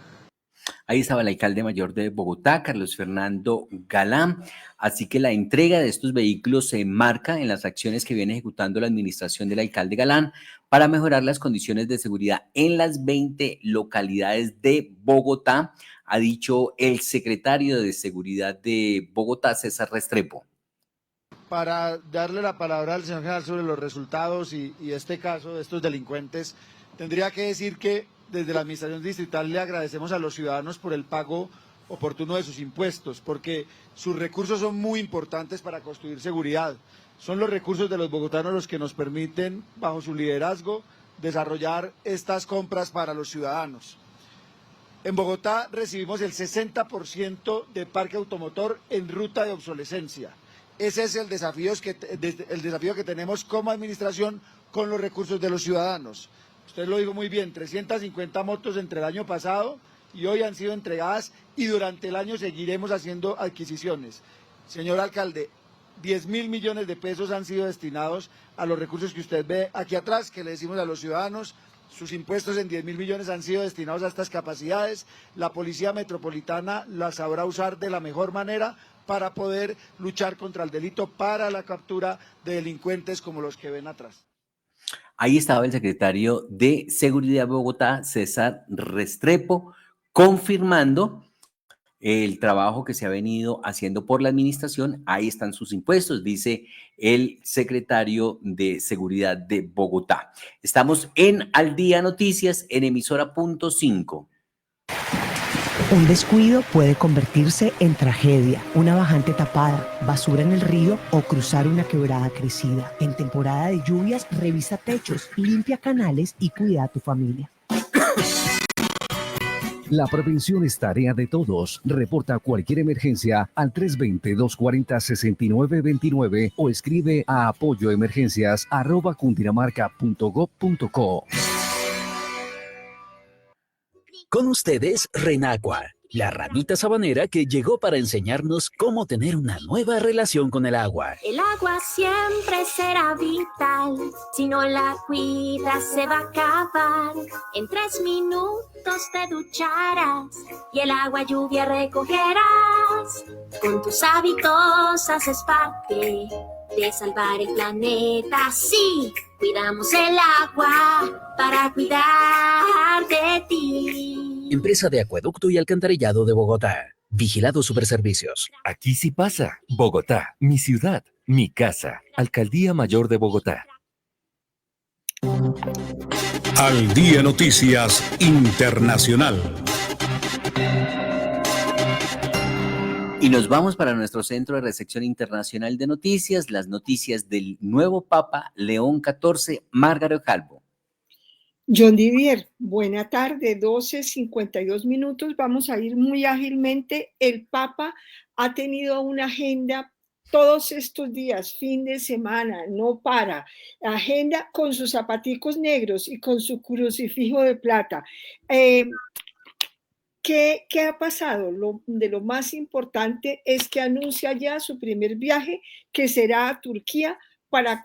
Ahí estaba el alcalde mayor de Bogotá, Carlos Fernando Galán. Así que la entrega de estos vehículos se enmarca en las acciones que viene ejecutando la administración del alcalde Galán para mejorar las condiciones de seguridad en las 20 localidades de Bogotá, ha dicho el secretario de Seguridad de Bogotá, César Restrepo. Para darle la palabra al señor general sobre los resultados y este caso de estos delincuentes, tendría que decir que desde la administración distrital le agradecemos a los ciudadanos por el pago oportuno de sus impuestos, porque sus recursos son muy importantes para construir seguridad. Son los recursos de los bogotanos los que nos permiten, bajo su liderazgo, desarrollar estas compras para los ciudadanos. En Bogotá recibimos el 60% de parque automotor en ruta de obsolescencia. Ese es el desafío que tenemos como administración con los recursos de los ciudadanos. Usted lo dijo muy bien, 350 motos entre el año pasado y hoy han sido entregadas y durante el año seguiremos haciendo adquisiciones. Señor alcalde, 10.000 millones de pesos han sido destinados a los recursos que usted ve aquí atrás, que le decimos a los ciudadanos. Sus impuestos en 10.000 millones han sido destinados a estas capacidades. La Policía Metropolitana las sabrá usar de la mejor manera para poder luchar contra el delito, para la captura de delincuentes como los que ven atrás. Ahí estaba el secretario de Seguridad de Bogotá, César Restrepo, confirmando el trabajo que se ha venido haciendo por la administración. Ahí están sus impuestos, dice el secretario de Seguridad de Bogotá. Estamos en Al Día Noticias, en emisora .5. Un descuido puede convertirse en tragedia, una bajante tapada, basura en el río o cruzar una quebrada crecida. En temporada de lluvias, revisa techos, limpia canales y cuida a tu familia. La prevención es tarea de todos. Reporta cualquier emergencia al 320-240-6929 o escribe a apoyoemergencias@cundinamarca.gov.co. Con ustedes, Renagua, la ranita sabanera que llegó para enseñarnos cómo tener una nueva relación con el agua. El agua siempre será vital. Si no la cuidas, se va a acabar. En 3 minutos te ducharás y el agua lluvia recogerás. Con tus hábitos haces parte de salvar el planeta. Sí, cuidamos el agua para cuidar de ti. Empresa de Acueducto y Alcantarillado de Bogotá. Vigilado Superservicios. Aquí sí pasa. Bogotá, mi ciudad, mi casa. Alcaldía Mayor de Bogotá. Al Día Noticias Internacional. Y nos vamos para nuestro centro de recepción internacional de noticias, las noticias del nuevo Papa León XIV, Margaret Calvo. John Didier, buena tarde, 12:52 minutos. Vamos a ir muy ágilmente. El Papa ha tenido una agenda todos estos días, fin de semana, no para. Agenda con sus zapaticos negros y con su crucifijo de plata. ¿Qué ha pasado? De lo más importante es que anuncia ya su primer viaje, que será a Turquía, para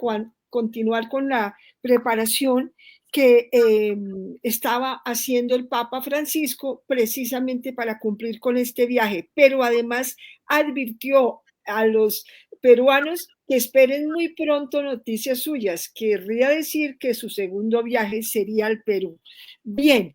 continuar con la preparación que estaba haciendo el Papa Francisco precisamente para cumplir con este viaje. Pero además advirtió a los peruanos que esperen muy pronto noticias suyas. Querría decir que su segundo viaje sería al Perú. Bien,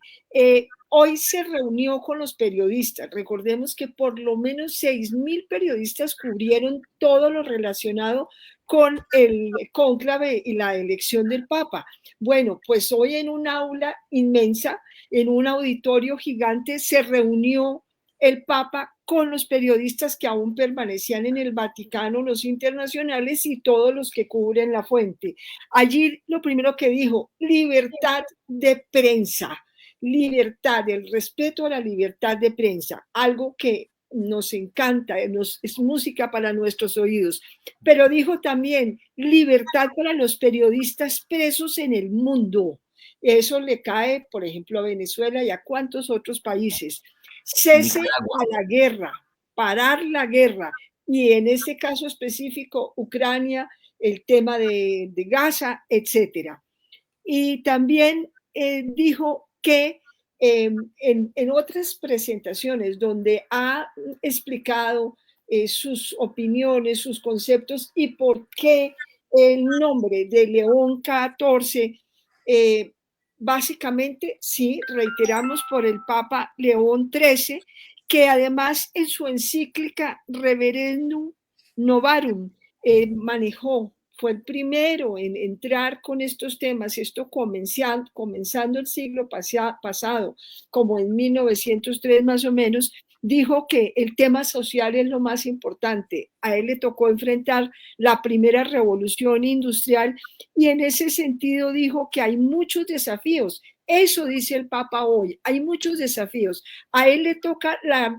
hoy se reunió con los periodistas. Recordemos que por lo menos 6.000 periodistas cubrieron todo lo relacionado con el cónclave y la elección del Papa. Bueno, pues hoy en un aula inmensa, en un auditorio gigante, se reunió el Papa con los periodistas que aún permanecían en el Vaticano, los internacionales y todos los que cubren la fuente. Allí lo primero que dijo: libertad de prensa. Libertad, el respeto a la libertad de prensa, algo que nos encanta, es música para nuestros oídos. Pero dijo también libertad para los periodistas presos en el mundo. Eso le cae, por ejemplo, a Venezuela y a cuantos otros países. Cese a la guerra, parar la guerra. Y en este caso específico, Ucrania, el tema de Gaza, etcétera. Y también dijo que en otras presentaciones donde ha explicado sus opiniones, sus conceptos y por qué el nombre de León XIV, básicamente, sí, reiteramos, por el Papa León XIII, que además en su encíclica Reverendum Novarum manejó. Fue el primero en entrar con estos temas, esto comenzando el siglo pasado, como en 1903 más o menos. Dijo que el tema social es lo más importante. A él le tocó enfrentar la primera revolución industrial y en ese sentido dijo que hay muchos desafíos. Eso dice el Papa hoy, hay muchos desafíos. A él le toca la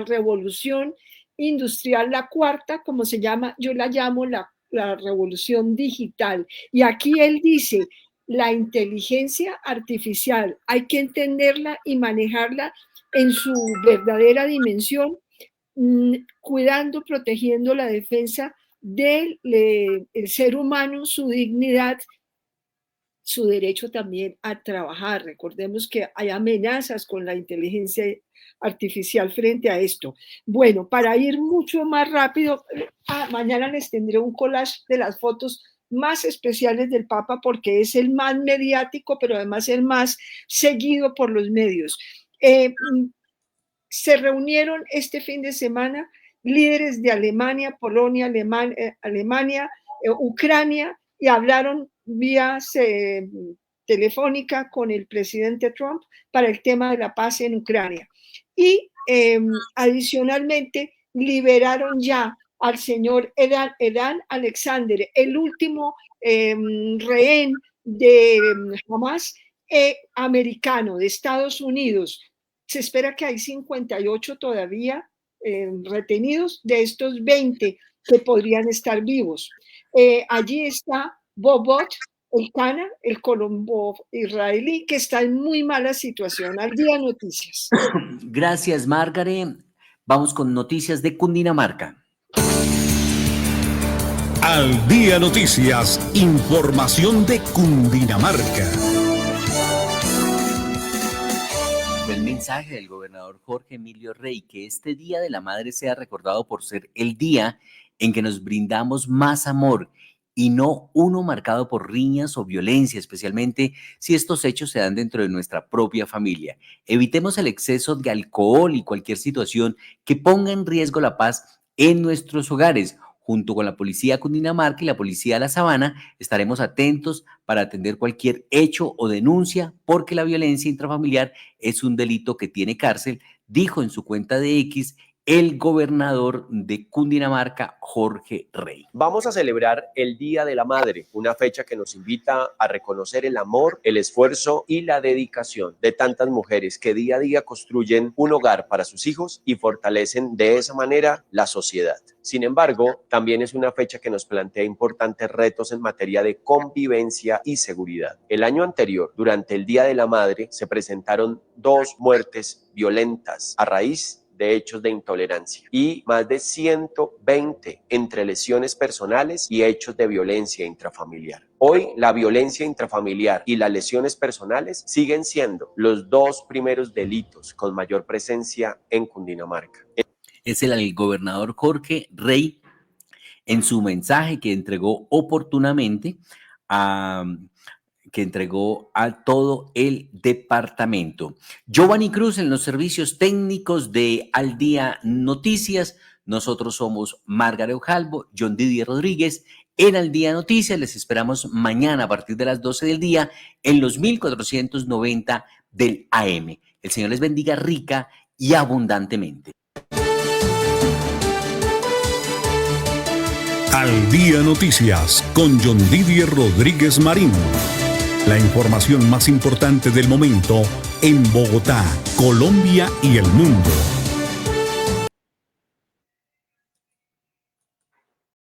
revolución industrial, la cuarta, como se llama, yo la llamo la revolución digital. Y aquí él dice: la inteligencia artificial hay que entenderla y manejarla en su verdadera dimensión, cuidando, protegiendo la defensa del ser humano, su dignidad, su derecho también a trabajar. Recordemos que hay amenazas con la inteligencia artificial frente a esto. Bueno, para ir mucho más rápido, mañana les tendré un collage de las fotos más especiales del Papa porque es el más mediático, pero además el más seguido por los medios. Se reunieron este fin de semana líderes de Alemania, Polonia, Alemania, Ucrania, y hablaron vía telefónica con el presidente Trump para el tema de la paz en Ucrania. Y adicionalmente liberaron ya al señor Edan Alexander, el último rehén de Hamas americano de Estados Unidos. Se espera que hay 58 todavía retenidos, de estos 20 que podrían estar vivos. Allí está Bobot, el CANA, el colombo-israelí, que está en muy mala situación. Al Día Noticias. Gracias, Margaret. Vamos con noticias de Cundinamarca. Al Día Noticias, información de Cundinamarca. El mensaje del gobernador Jorge Emilio Rey, que este Día de la Madre sea recordado por ser el día en que nos brindamos más amor y no uno marcado por riñas o violencia, especialmente si estos hechos se dan dentro de nuestra propia familia. Evitemos el exceso de alcohol y cualquier situación que ponga en riesgo la paz en nuestros hogares. Junto con la Policía Cundinamarca y la Policía de la Sabana, estaremos atentos para atender cualquier hecho o denuncia, porque la violencia intrafamiliar es un delito que tiene cárcel, dijo en su cuenta de X el gobernador de Cundinamarca, Jorge Rey. Vamos a celebrar el Día de la Madre, una fecha que nos invita a reconocer el amor, el esfuerzo y la dedicación de tantas mujeres que día a día construyen un hogar para sus hijos y fortalecen de esa manera la sociedad. Sin embargo, también es una fecha que nos plantea importantes retos en materia de convivencia y seguridad. El año anterior, durante el Día de la Madre, se presentaron 2 muertes violentas a raíz de hechos de intolerancia y más de 120 entre lesiones personales y hechos de violencia intrafamiliar. Hoy la violencia intrafamiliar y las lesiones personales siguen siendo los 2 primeros delitos con mayor presencia en Cundinamarca. Es el gobernador Jorge Rey en su mensaje que entregó oportunamente a todo el departamento. Giovanni Cruz en los servicios técnicos de Al Día Noticias. Nosotros somos Margaret Ojalvo, John Didier Rodríguez en Al Día Noticias. Les esperamos mañana a partir de las 12 del día en los 1490 del AM. El Señor les bendiga rica y abundantemente. Al Día Noticias con John Didier Rodríguez Marín. La información más importante del momento en Bogotá, Colombia y el mundo.